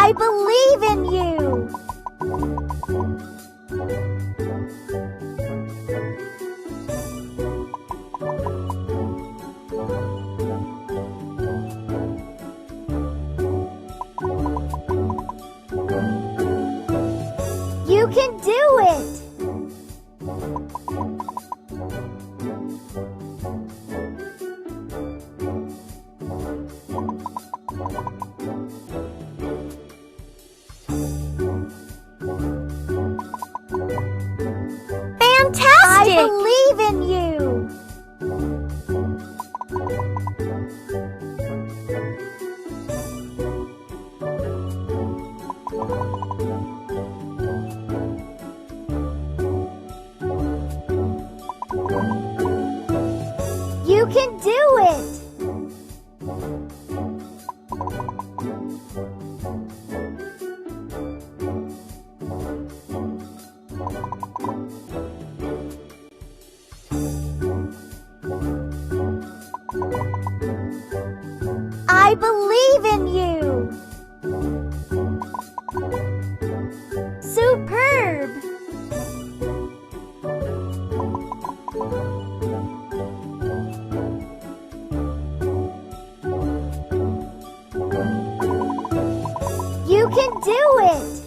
I believe in you. You can do it. Fantastic! I believe in you. You can do it. I believe in you. Superb. You can do it.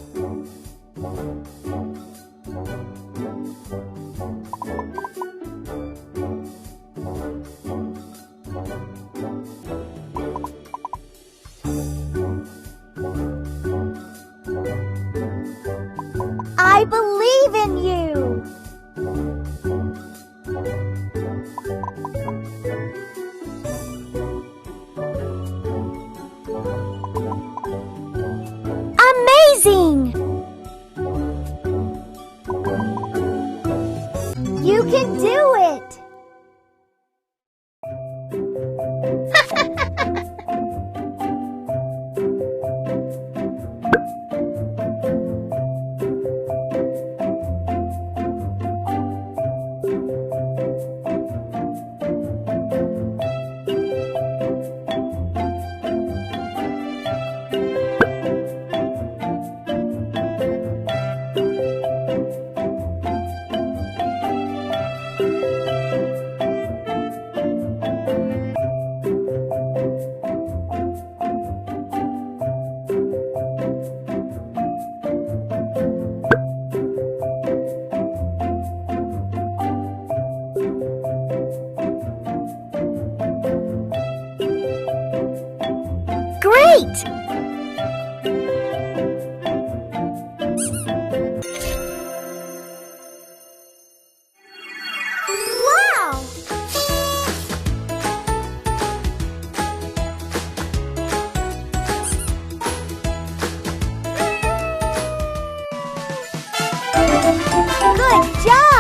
I believe in you. Amazing! You can do it. Great! Wow! Good job!